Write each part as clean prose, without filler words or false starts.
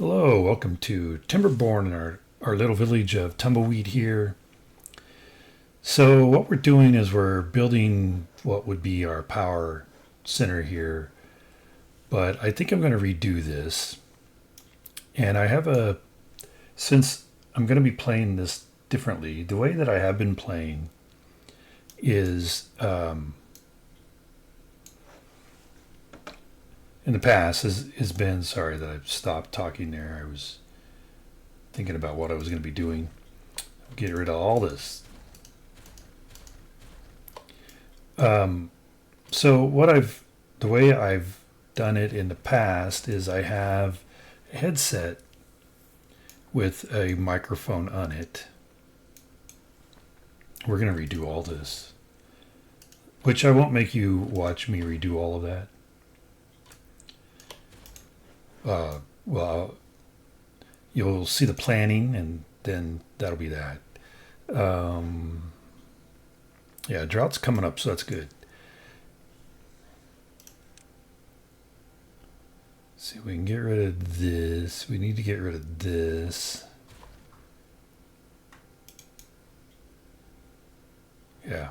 Hello, welcome to Timberborn in our little village of Tumbleweed here. So what we're doing is we're building what would be our power center here, but I think I'm going to redo this. And since I'm going to be playing this differently, the way that I have been playing is, in the past has been, sorry that I've stopped talking there. I was thinking about what I was going to be doing. Get rid of all this. The way I've done it in the past is I have a headset with a microphone on it. We're going to redo all this, which I won't make you watch me redo all of that. Well, you'll see the planning, and then that'll be that. Yeah, drought's coming up, so that's good. See if we can get rid of this. We need to get rid of this. Yeah.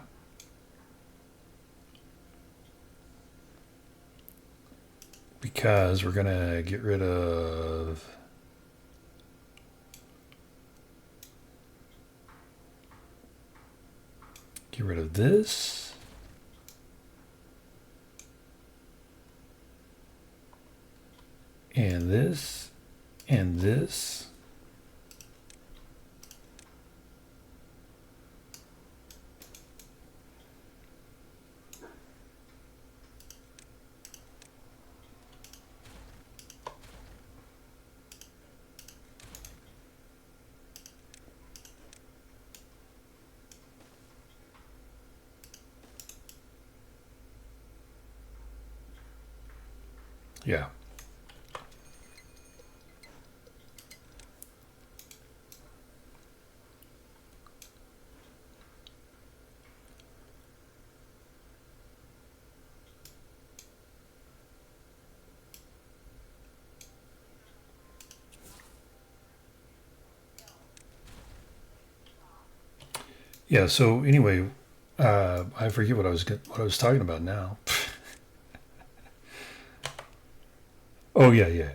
Because we're going to get rid of this. And this. And this. Yeah. Yeah, so anyway, I forget what I was talking about now. Oh yeah.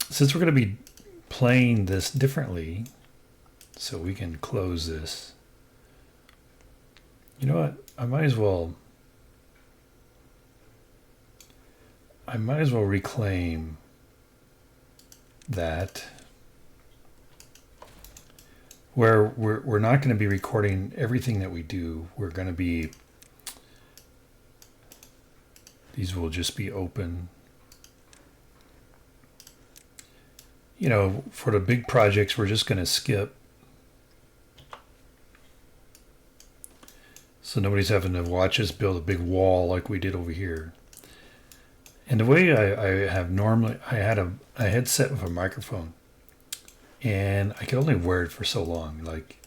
Since we're going to be playing this differently, so we can close this. You know what? I might as well reclaim that. Where we're not going to be recording everything that we do. We're going to be, these will just be open. You know, for the big projects, we're just going to skip. So nobody's having to watch us build a big wall like we did over here. And the way I had a headset with a microphone. And I could only wear it for so long, like,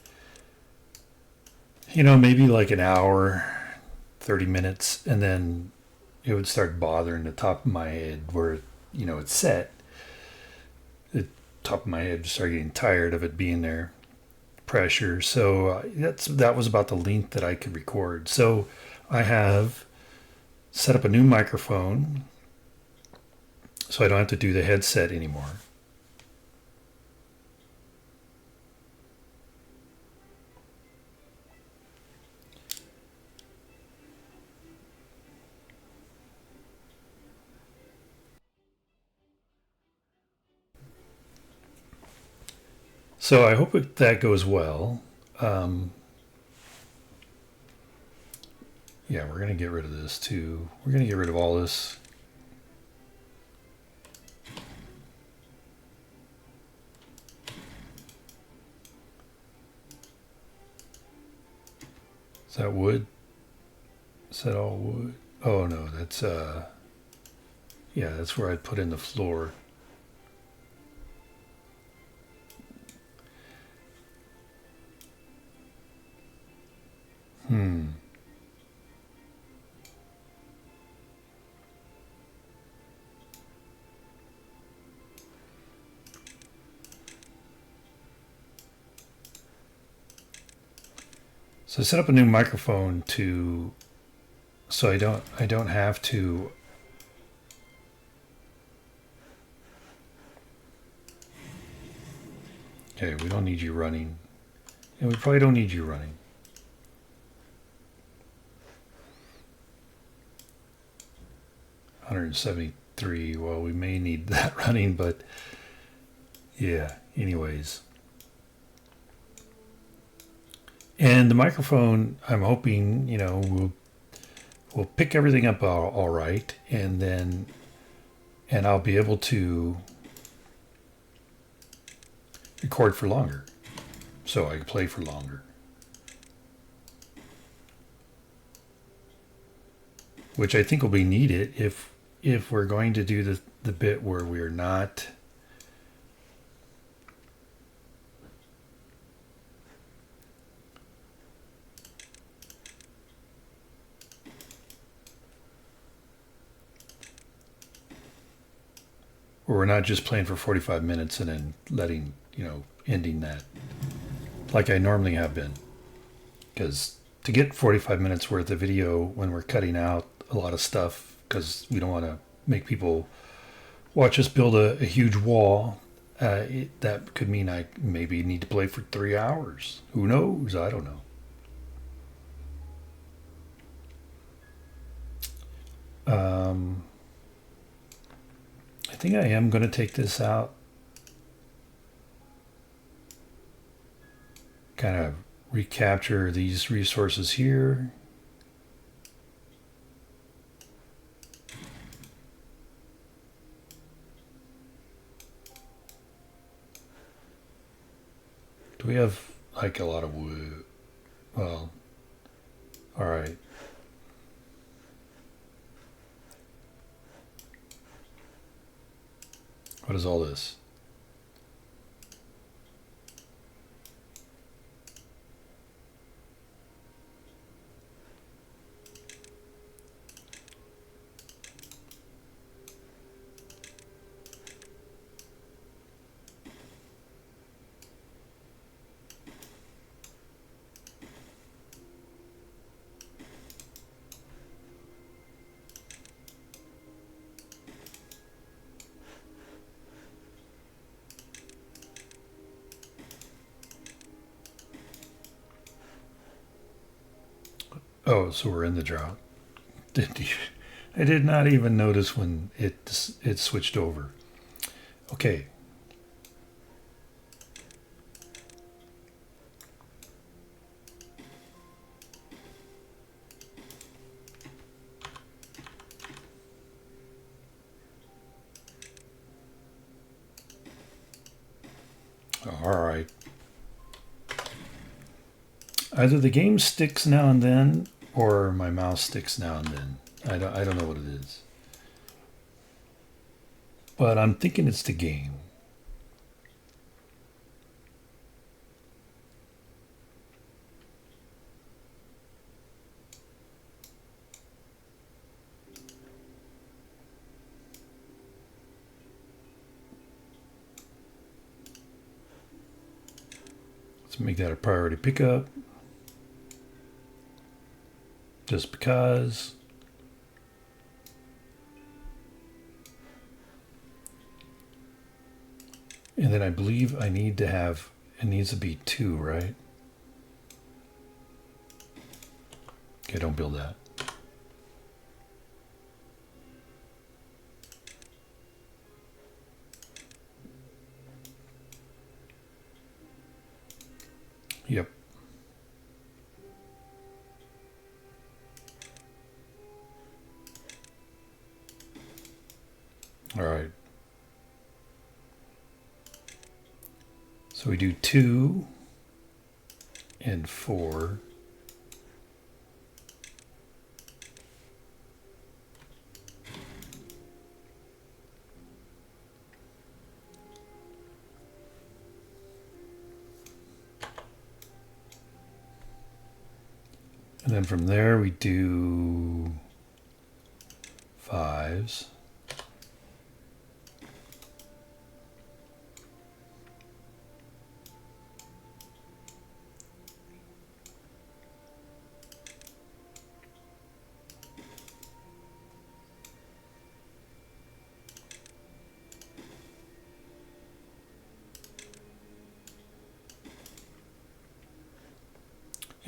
maybe like an hour, 30 minutes, and then it would start bothering the top of my head where, it's set. The top of my head would start getting tired of it being there, pressure. So that was about the length that I could record. So I have set up a new microphone so I don't have to do the headset anymore. So I hope that goes well. Yeah, we're going to get rid of this too. We're going to get rid of all this. Is that wood? Is that all wood? Oh no, that's yeah, that's where I'd put in the floor. So I set up a new microphone to, so I don't have to. Okay, we don't need you running, and we probably don't need you running. $173. Well, we may need that running, but yeah. Anyways. And the microphone, I'm hoping, we'll pick everything up all right, and I'll be able to record for longer, so I can play for longer. Which I think will be needed if we're going to do the bit where we're not just playing for 45 minutes and then letting, ending that like I normally have been. Because to get 45 minutes worth of video when we're cutting out a lot of stuff, because we don't want to make people watch us build a huge wall, that could mean I maybe need to play for 3 hours. Who knows? I don't know. I think I am going to take this out. Kind of recapture these resources here. Do we have like a lot of wood? Well, all right. What is all this? Oh, so we're in the drought. I did not even notice when it switched over. Okay. All right. Either the game sticks now and then, or my mouse sticks now and then. I don't know what it is. But I'm thinking it's the game. Let's make that a priority pickup. Just because. And then I believe I need to have, it needs to be 2, right? Okay, don't build that. Yep. All right. So we do 2 and 4. And then from there we do 5s.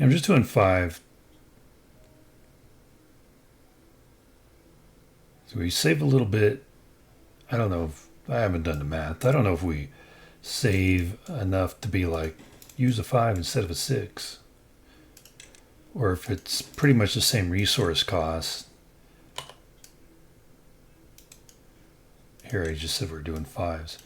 I'm just doing 5. So we save a little bit. I don't know if I haven't done the math. I don't know if we save enough to be like use a 5 instead of a 6, or if it's pretty much the same resource cost. Here I just said we're doing 5s.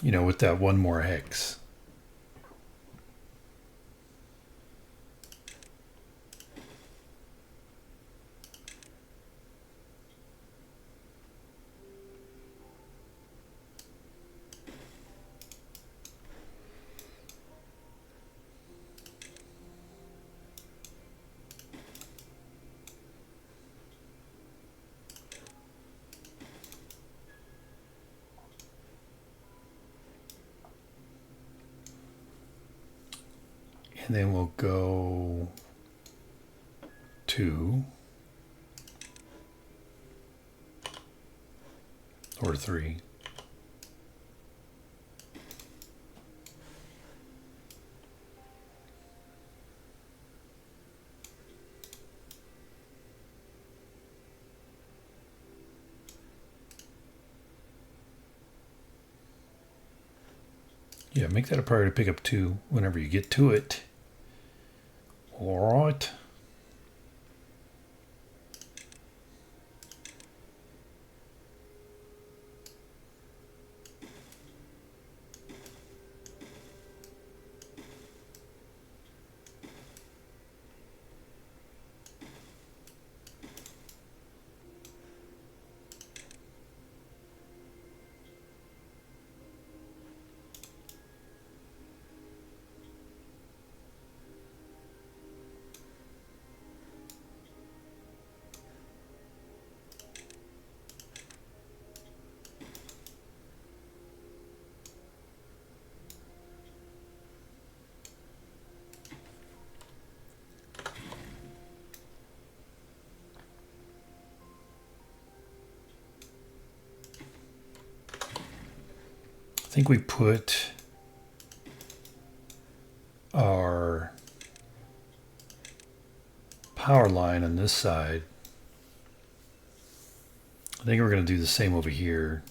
You know, with that one more hex. And then we'll go 2 or 3. Yeah, make that a priority to pick up 2 whenever you get to it. All right. I think we put our power line on this side. I think we're going to do the same over here.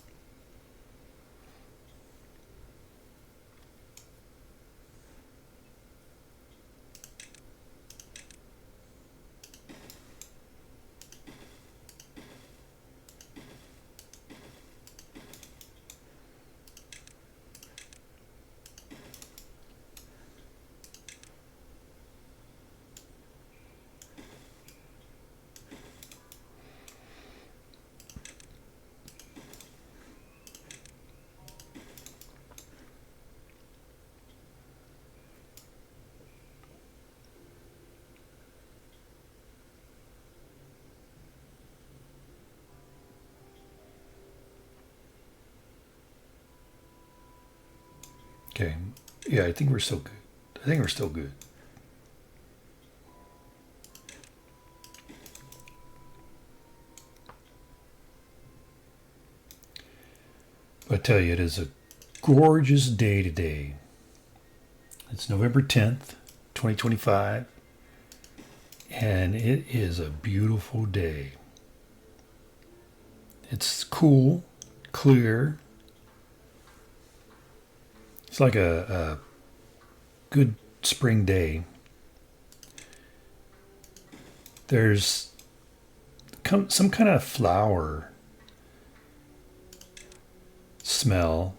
Okay. Yeah, I think we're still good. I think we're still good. But I tell you, it is a gorgeous day today. It's November 10th, 2025, and it is a beautiful day. It's cool, clear. It's like a good spring day. There's some kind of flower smell.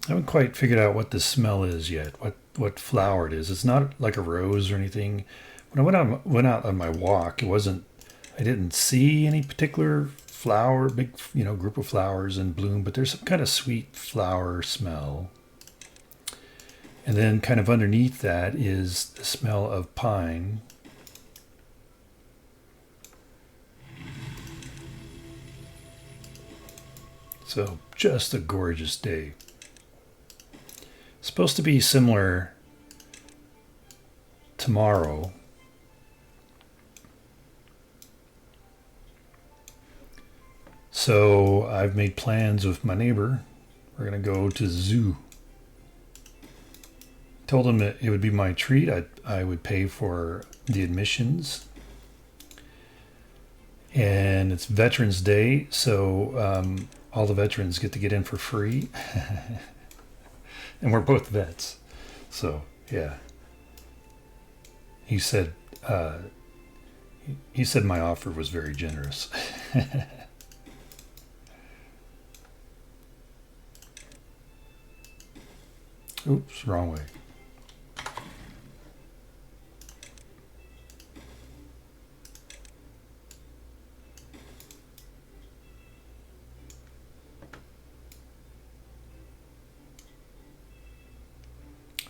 I haven't quite figured out what the smell is yet, what flower it is. It's not like a rose or anything. When I went out on my walk, I didn't see any particular flower, big, group of flowers in bloom, but there's some kind of sweet flower smell. And then kind of underneath that is the smell of pine. So just a gorgeous day. It's supposed to be similar tomorrow. So I've made plans with my neighbor. We're gonna go to the zoo. Told him that it would be my treat. I would pay for the admissions. And it's Veterans Day, so all the veterans get to get in for free. And we're both vets. So, yeah. He said my offer was very generous. Oops, wrong way.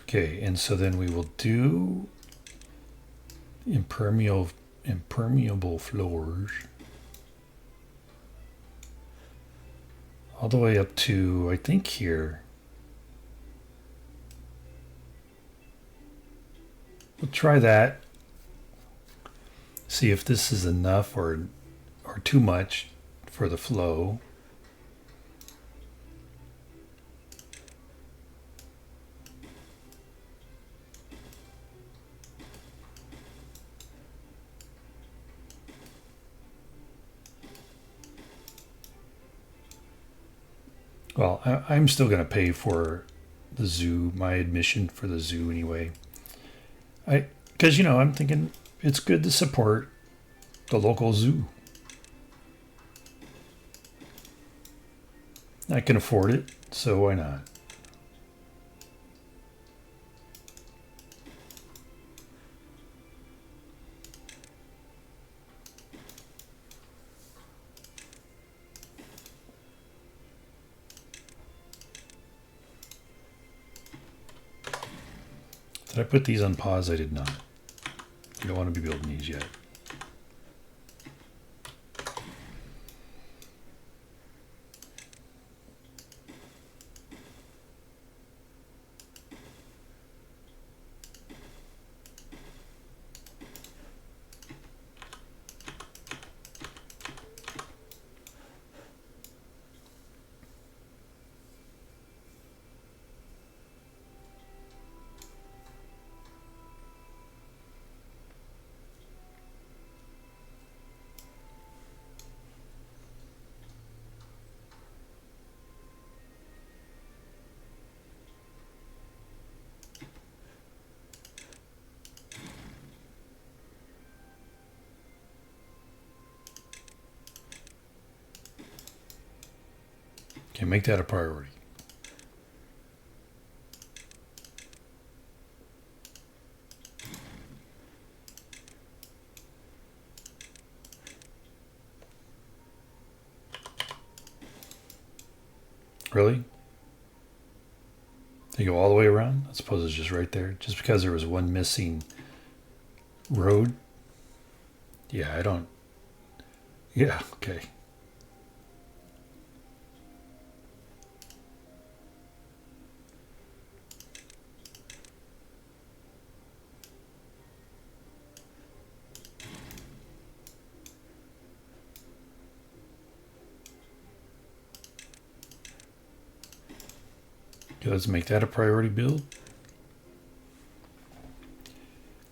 Okay, and so then we will do impermeable floors all the way up to, I think, here. We'll try that. See if this is enough or too much for the flow. Well, I'm still going to pay for the zoo, my admission for the zoo anyway. Because, I'm thinking it's good to support the local zoo. I can afford it, so why not? Did I put these on pause? I did not. You don't want to be building these yet. Okay, make that a priority. Really? They go all the way around? I suppose it's just right there. Just because there was one missing road? Yeah, I don't... Yeah, okay. Okay, let's make that a priority build.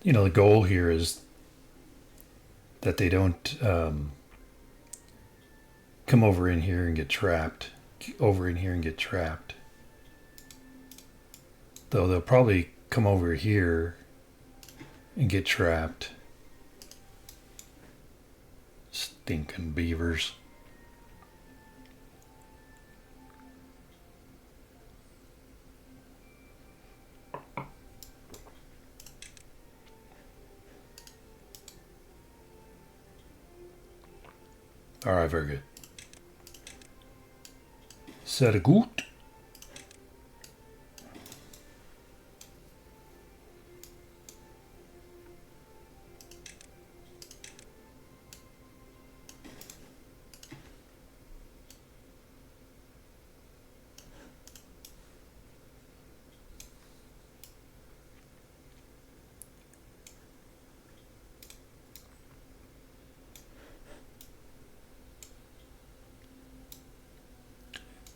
The goal here is that they don't come over in here and get trapped. Over in here and get trapped. Though they'll probably come over here and get trapped. Stinking beavers. All right, very good. Sehr gut.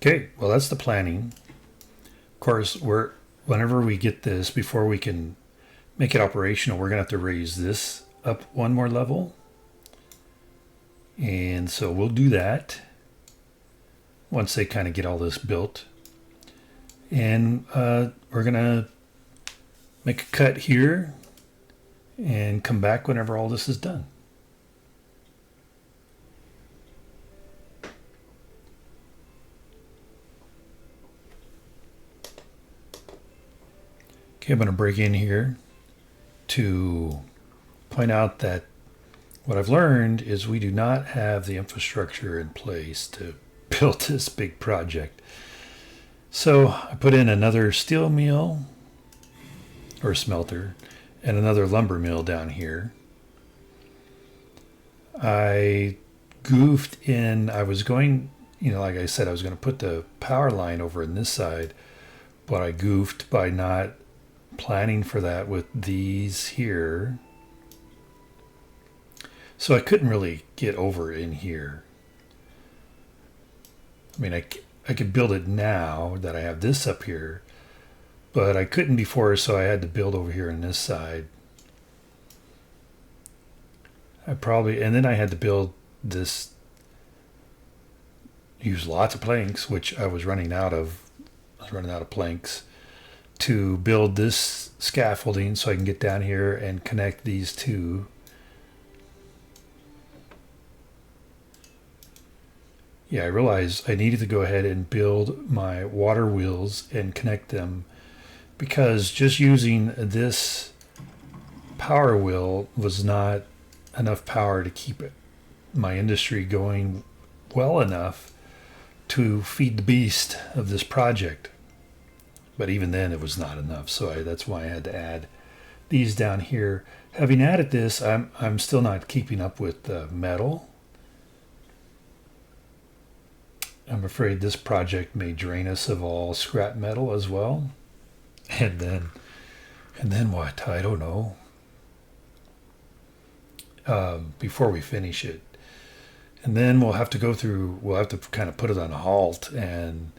Okay, well that's the planning. Of course, whenever we get this, before we can make it operational, we're gonna have to raise this up one more level. And so we'll do that once they kind of get all this built. And we're gonna make a cut here and come back whenever all this is done. Okay, I'm going to break in here to point out that what I've learned is we do not have the infrastructure in place to build this big project. So I put in another steel mill or smelter and another lumber mill down here. I goofed in, I was going, like I said, I was going to put the power line over in this side, but I goofed by not planning for that with these here. So I couldn't really get over in here. I mean, I could build it now that I have this up here, but I couldn't before, so I had to build over here on this side. And then I had to build this, use lots of planks, which I was running out of. I was running out of planks to build this scaffolding so I can get down here and connect these two. Yeah, I realized I needed to go ahead and build my water wheels and connect them, because just using this power wheel was not enough power to keep my industry going well enough to feed the beast of this project. But even then it was not enough, so that's why I had to add these down here. Having added this, I'm still not keeping up with the metal. I'm afraid this project may drain us of all scrap metal as well. And then what? I don't know. Before we finish it. And then we'll have to kind of put it on halt and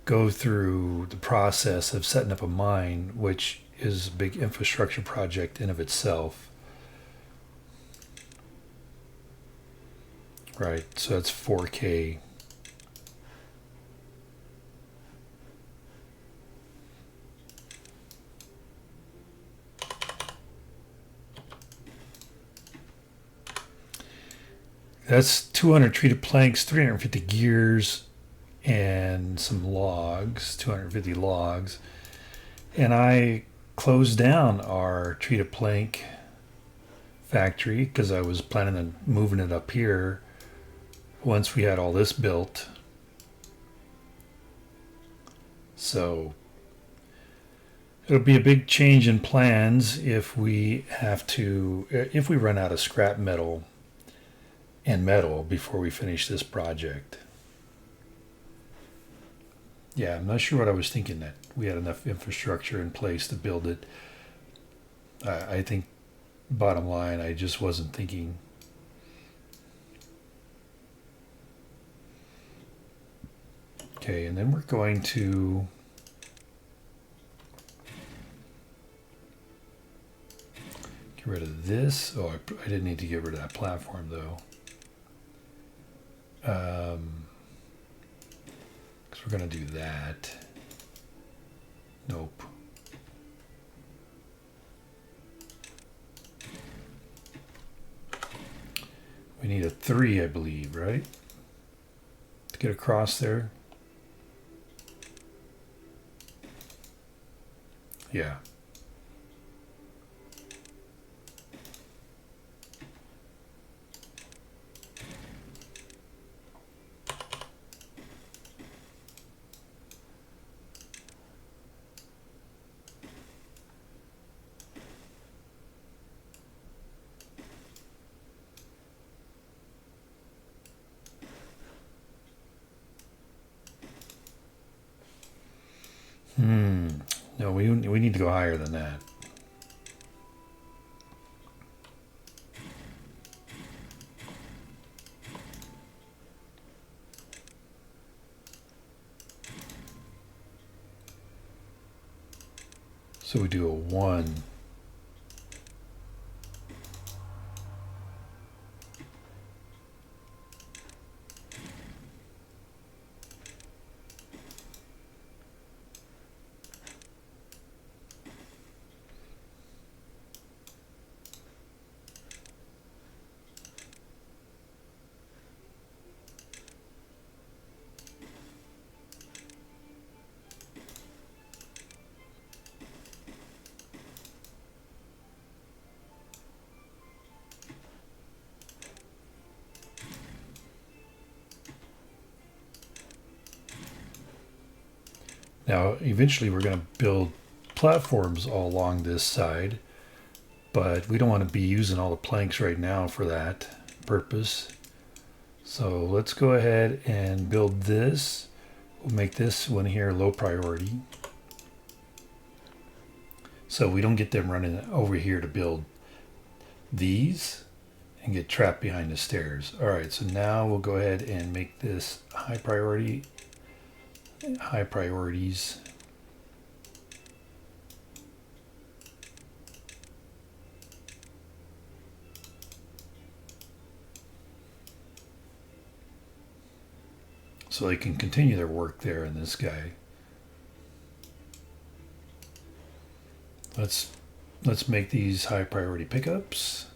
go through the process of setting up a mine, which is a big infrastructure project in of itself. Right, so that's 4K. That's 200 treated planks, 350 gears, and some logs, 250 logs. And I closed down our treated plank factory because I was planning on moving it up here once we had all this built. So it'll be a big change in plans if we run out of scrap metal and metal before we finish this project. Yeah, I'm not sure what I was thinking, that we had enough infrastructure in place to build it. I think, bottom line, I just wasn't thinking. Okay, and then we're going to get rid of this. Oh, I didn't need to get rid of that platform though. Because we're going to do that. Nope. We need a 3, I believe, right? To get across there. Yeah. No, we need to go higher than that. So we do a 1. Now, eventually we're going to build platforms all along this side, but we don't want to be using all the planks right now for that purpose. So let's go ahead and build this. We'll make this one here low priority, so we don't get them running over here to build these and get trapped behind the stairs. All right, so now we'll go ahead and make this high priority. High priorities. So they can continue their work there in this guy. Let's make these high priority pickups.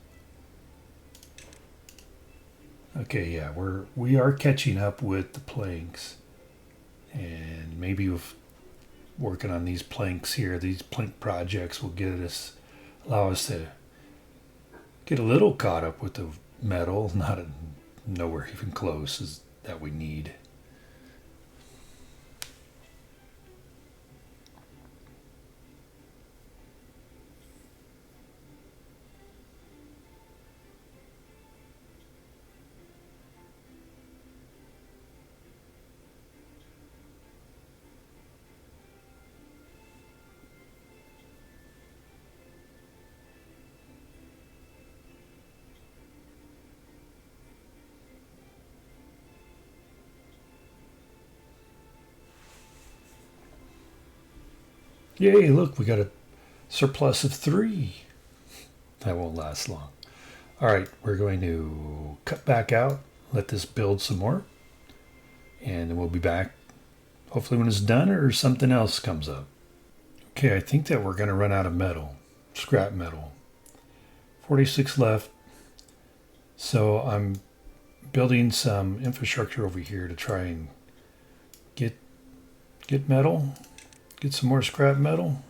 Okay, yeah, we are catching up with the planks. And maybe with working on these planks here, these plank projects will allow us to get a little caught up with the metal, not nowhere even close as that we need. Yay, look, we got a surplus of 3. That won't last long. All right, we're going to cut back out, let this build some more, and then we'll be back hopefully when it's done or something else comes up. Okay, I think that we're going to run out of metal, scrap metal. 46 left. So I'm building some infrastructure over here to try and get metal. Get some more scrap metal.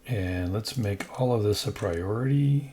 And let's make all of this a priority.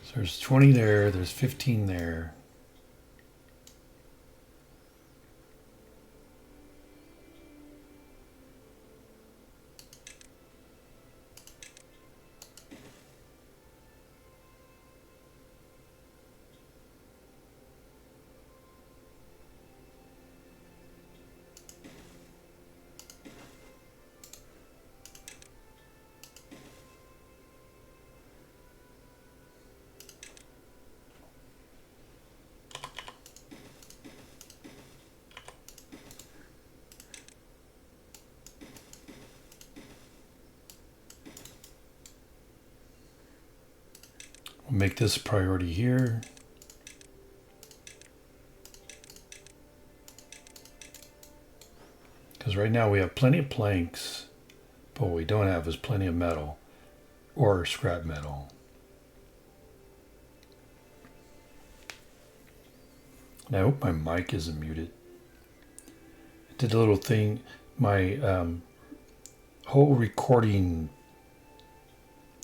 So there's 20 there, there's 15 there. We'll make this a priority here. Because right now we have plenty of planks, but what we don't have is plenty of metal or scrap metal. And I hope my mic isn't muted. I did a little thing, my whole recording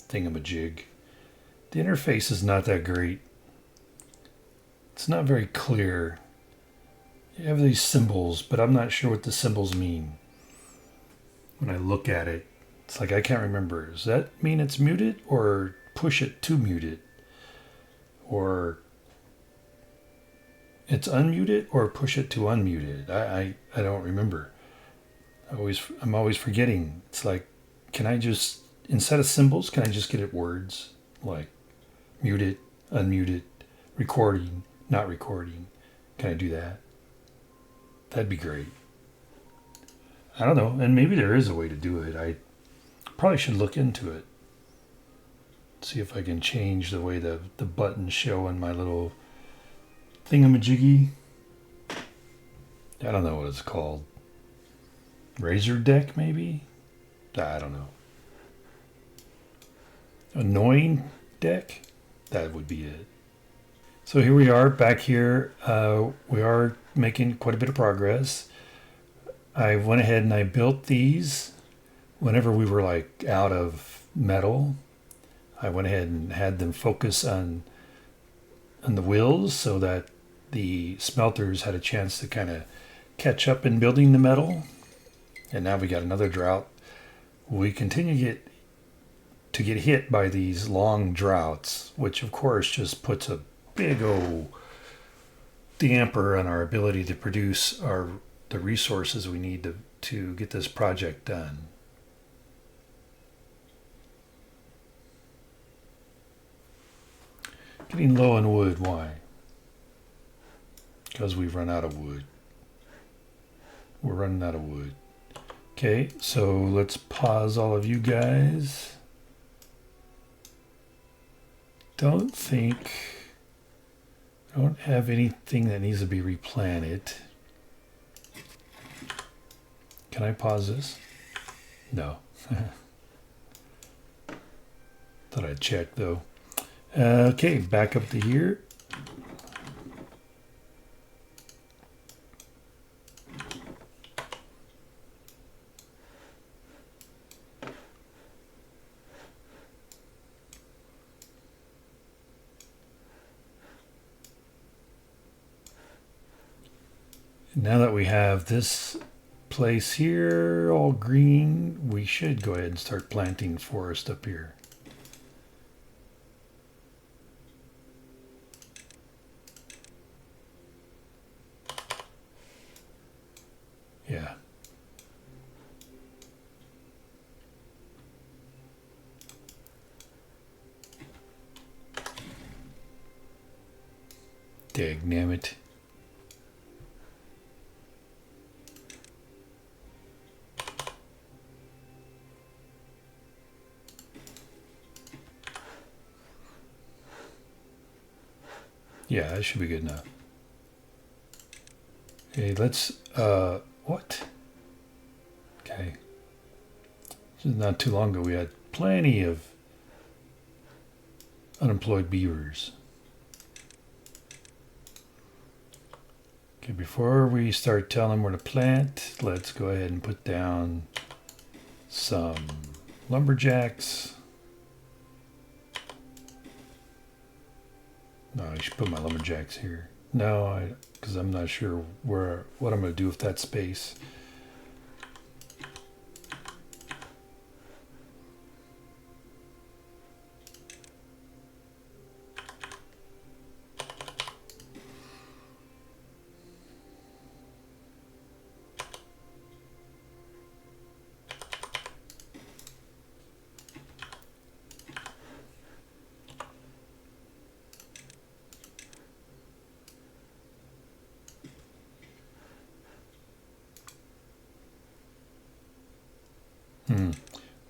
thingamajig. The interface is not that great. It's not very clear. You have these symbols, but I'm not sure what the symbols mean. When I look at it, it's like I can't remember. Does that mean it's muted or push it to mute it? Or it's unmuted or push it to unmute it? I don't remember. I'm always forgetting. It's like, can I just, instead of symbols, can I just get it words? Like mute it, unmute it, recording, not recording. Can I do that? That'd be great. I don't know. And maybe there is a way to do it. I probably should look into it. See if I can change the way the buttons show on my little thingamajiggy. I don't know what it's called. Razor deck, maybe? I don't know. Annoying deck? That would be it. So here we are back here. We are making quite a bit of progress. I went ahead and I built these whenever we were like out of metal. I went ahead and had them focus on the wheels so that the smelters had a chance to kind of catch up in building the metal. And now we got another drought. We continue to get hit by these long droughts, which of course just puts a big old damper on our ability to produce the resources we need to get this project done. Getting low on wood, why? Because we've run out of wood. We're running out of wood. Okay, so let's pause all of you guys. Don't have anything that needs to be replanted. Can I pause this? No. Thought I'd check though. Okay, back up to here. Now that we have this place here all green, we should go ahead and start planting forest up here. Yeah. Dagnammit. Yeah, that should be good enough. Okay, let's, what? Okay. This is not too long ago. We had plenty of unemployed beavers. Okay, before we start telling them where to plant, let's go ahead and put down some lumberjacks. No, I should put my lumberjacks here. No, because I'm not sure what I'm going to do with that space.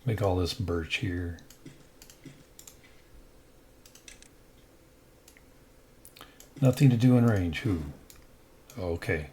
Make all this birch here. Nothing to do in range. Who? Okay.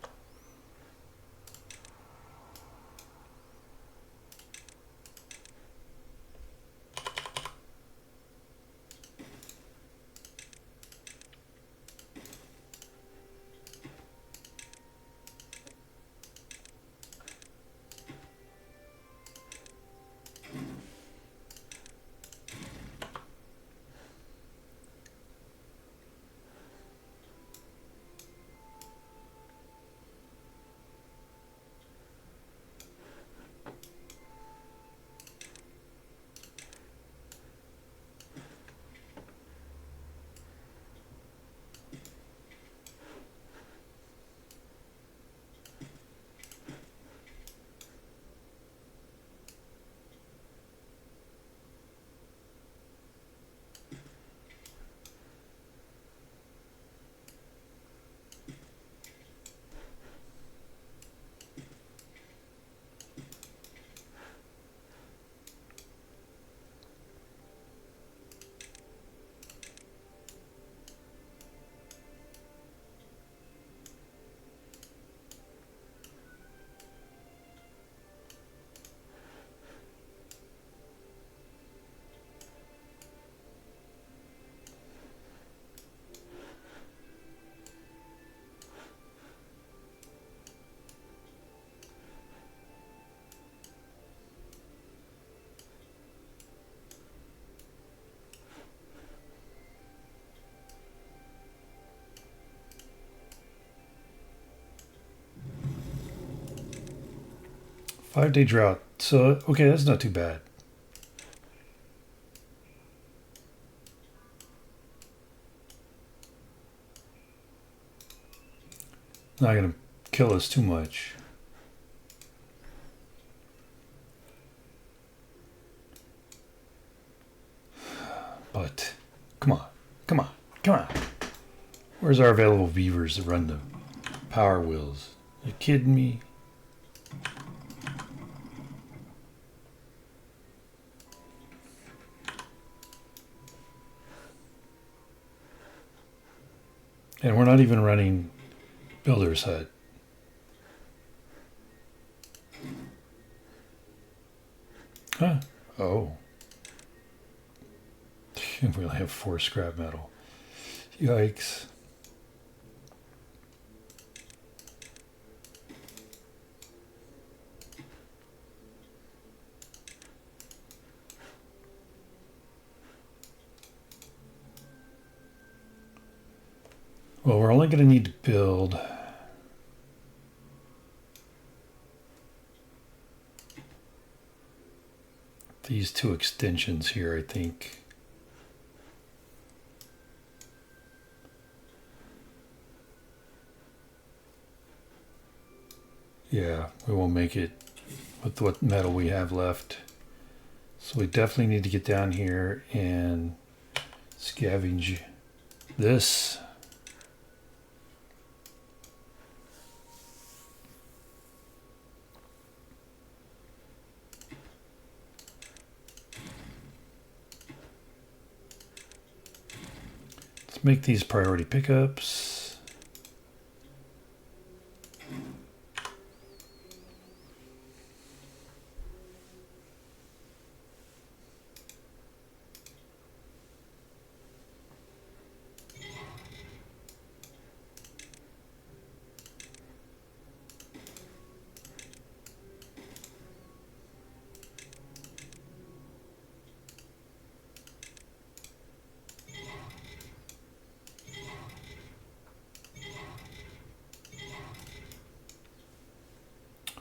5-day drought. So, okay, that's not too bad. Not going to kill us too much. But, come on. Come on. Come on. Where's our available beavers to run the power wheels? You kidding me? And we're not even running Builder's Hut. Huh? Oh. We only have 4 scrap metal. Yikes. Well, we're only going to need to build these 2 extensions here, I think. Yeah, we won't make it with what metal we have left. So we definitely need to get down here and scavenge this. Let's make these priority pickups.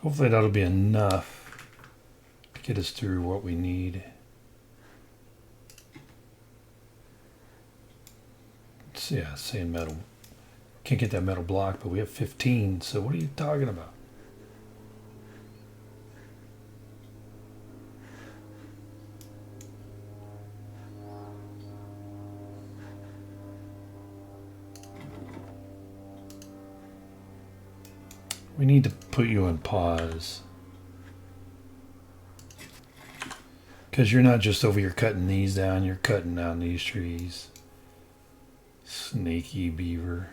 Hopefully that'll be enough to get us through what we need. Yeah, sand metal. Can't get that metal block, but we have 15, so what are you talking about? We need to put you on pause. Because you're not just over here cutting these down, you're cutting down these trees. Snaky beaver.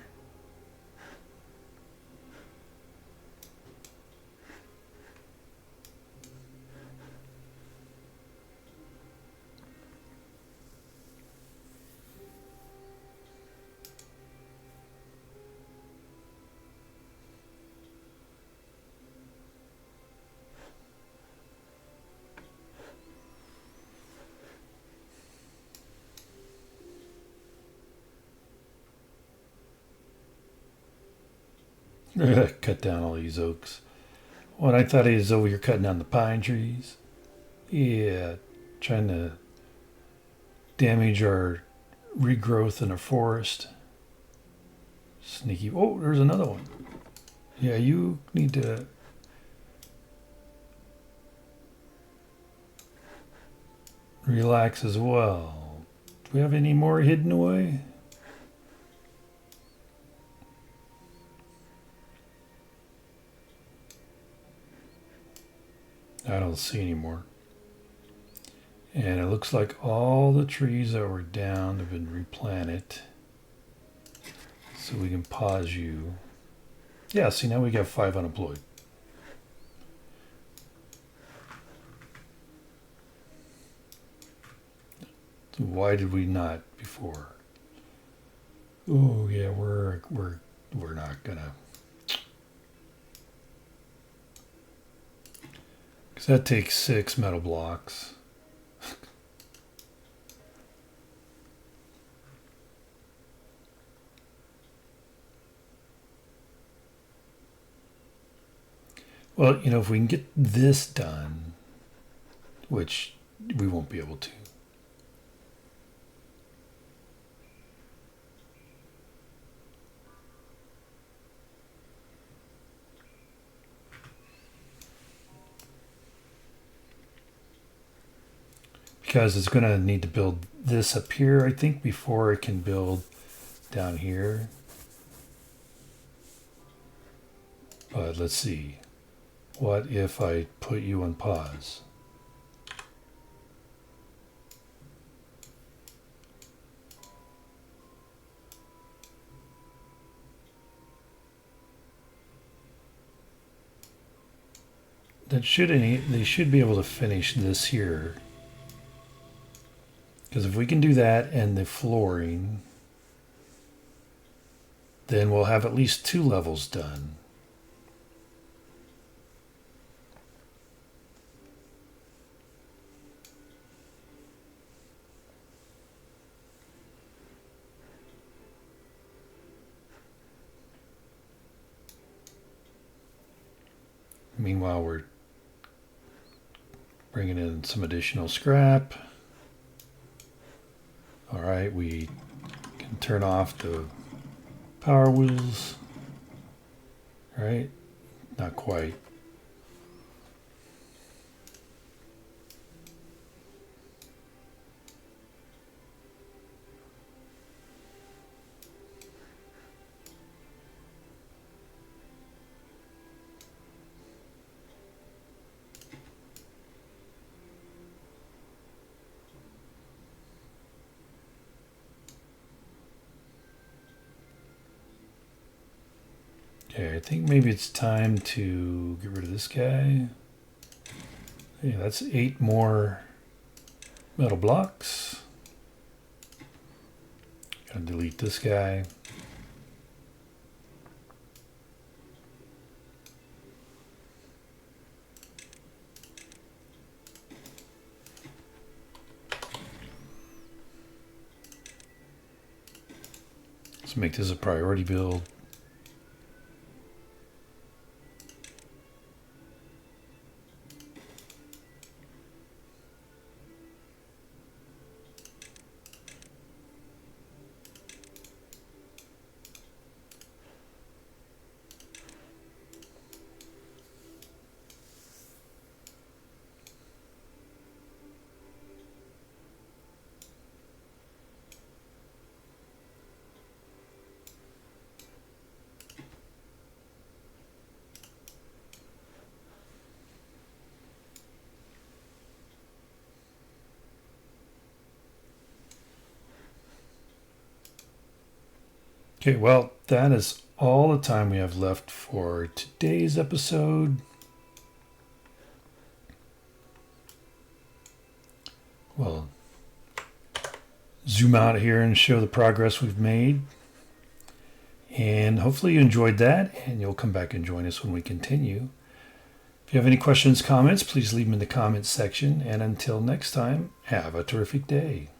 Cut down all these oaks. What, I thought he was over here cutting down the pine trees. Yeah, trying to damage our regrowth in the forest. Sneaky. Oh, there's another one. Yeah, you need to... relax as well. Do we have any more hidden away? I don't see any more. And it looks like all the trees that were down have been replanted. So we can pause you. Yeah, see, now we got 5 unemployed. So why did we not before? Oh yeah, we're not gonna. Because that takes 6 metal blocks. Well, if we can get this done, which we won't be able to. Because it's going to need to build this up here, I think, before it can build down here. But let's see. What if I put you on pause? They should be able to finish this here. Because if we can do that and the flooring, then we'll have at least 2 levels done. Meanwhile, we're bringing in some additional scrap. All right, we can turn off the power wheels. All right, not quite. Okay, I think maybe it's time to get rid of this guy. Yeah, that's 8 more metal blocks. Gotta delete this guy. Let's make this a priority build. Okay, well, that is all the time we have left for today's episode. Well, zoom out here and show the progress we've made. And hopefully you enjoyed that, and you'll come back and join us when we continue. If you have any questions, comments, please leave them in the comments section. And until next time, have a terrific day.